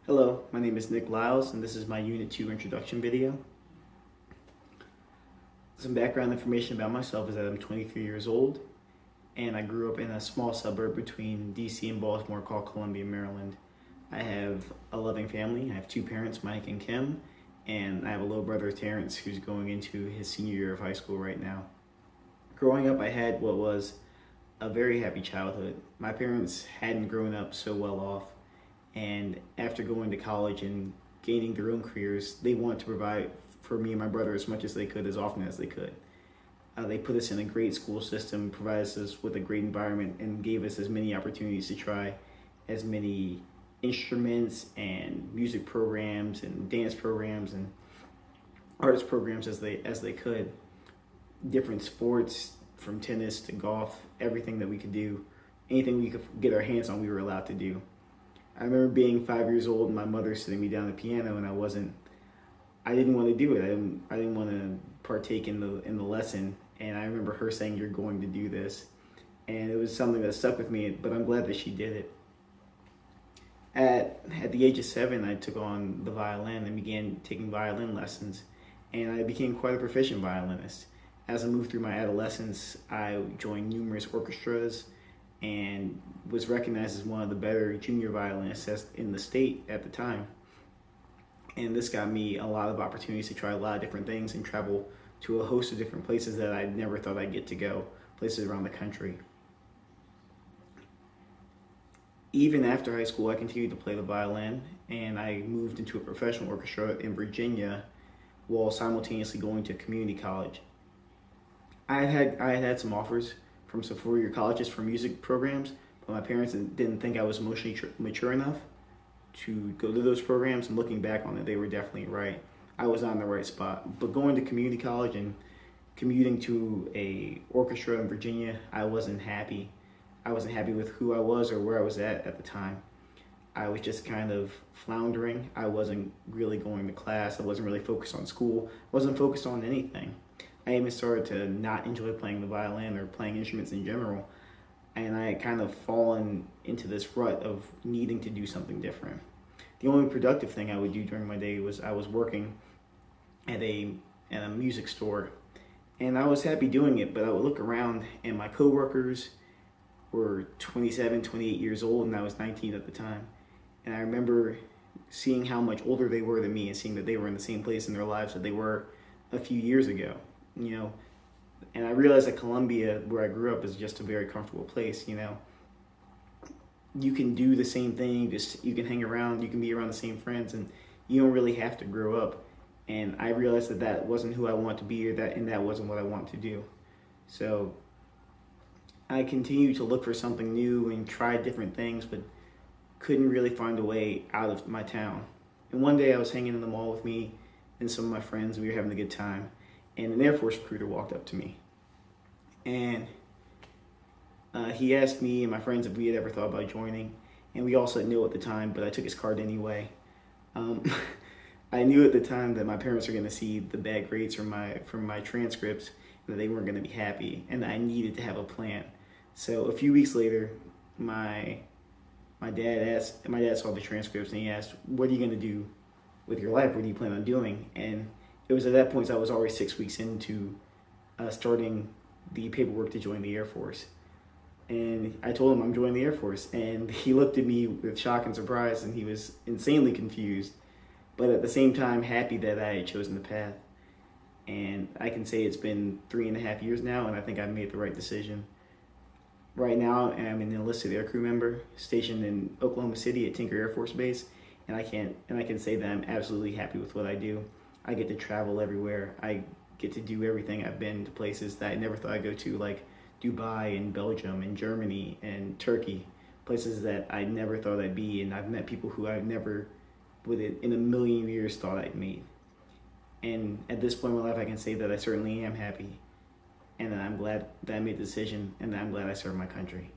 Hello, my name is Nick Lyles, and this is my Unit 2 introduction video. Some background information about myself is that I'm 23 years old, and I grew up in a small suburb between DC and Baltimore called Columbia, Maryland. I have a loving family. I have two parents, Mike and Kim, and I have a little brother, Terrence, who's going into his senior year of high school right now. Growing up, I had what was a very happy childhood. My parents hadn't grown up so well off, and after going to college and gaining their own careers, they wanted to provide for me and my brother as much as they could, as often as they could. They put us in a great school system, provided us with a great environment, and gave us as many opportunities to try as many instruments and music programs and dance programs and arts programs as they could. Different sports, from tennis to golf, everything that we could do, anything we could get our hands on, we were allowed to do. I remember being 5 years old and my mother sitting me down at the piano, and I didn't want to do it. I didn't want to partake in the lesson. And I remember her saying, "You're going to do this." And it was something that stuck with me, but I'm glad that she did it. At the age of 7, I took on the violin and began taking violin lessons. And I became quite a proficient violinist. As I moved through my adolescence, I joined numerous orchestras and was recognized as one of the better junior violinists in the state at the time. And this got me a lot of opportunities to try a lot of different things and travel to a host of different places that I never thought I'd get to go, places around the country. Even after high school, I continued to play the violin, and I moved into a professional orchestra in Virginia while simultaneously going to community college. I had some offers from some four-year colleges for music programs, but my parents didn't think I was emotionally mature enough to go to those programs. And looking back on it, they were definitely right. I was not in the right spot. But going to community college and commuting to a orchestra in Virginia, I wasn't happy. I wasn't happy with who I was or where I was at the time. I was just kind of floundering. I wasn't really going to class. I wasn't really focused on school. I wasn't focused on anything. I even started to not enjoy playing the violin or playing instruments in general. And I had kind of fallen into this rut of needing to do something different. The only productive thing I would do during my day was I was working at a music store. And I was happy doing it, but I would look around and my coworkers were 27, 28 years old, and I was 19 at the time. And I remember seeing how much older they were than me and seeing that they were in the same place in their lives that they were a few years ago. And I realized that Columbia, where I grew up, is just a very comfortable place. You can do the same thing, you can hang around, you can be around the same friends, and you don't really have to grow up. And I realized that that wasn't who I wanted to be, and that wasn't what I wanted to do. So I continued to look for something new and tried different things, but couldn't really find a way out of my town. And one day I was hanging in the mall with me and some of my friends, and we were having a good time. And an Air Force recruiter walked up to me. And he asked me and my friends if we had ever thought about joining. And we all said no at the time, but I took his card anyway. I knew at the time that my parents were going to see the bad grades from my transcripts, and that they weren't going to be happy, and I needed to have a plan. So a few weeks later, my dad saw the transcripts, and he asked, "What are you going to do with your life? What do you plan on doing?" And it was at that point I was already 6 weeks into starting the paperwork to join the Air Force. And I told him I'm joining the Air Force. And he looked at me with shock and surprise, and he was insanely confused, but at the same time happy that I had chosen the path. And I can say it's been 3.5 years now, and I think I've made the right decision. Right now, I'm an enlisted aircrew member stationed in Oklahoma City at Tinker Air Force Base, and I can say that I'm absolutely happy with what I do. I get to travel everywhere. I get to do everything. I've been to places that I never thought I'd go to, like Dubai and Belgium and Germany and Turkey, places that I never thought I'd be, and I've met people who I've never would in a million years thought I'd meet. And at this point in my life, I can say that I certainly am happy, and that I'm glad that I made the decision, and that I'm glad I served my country.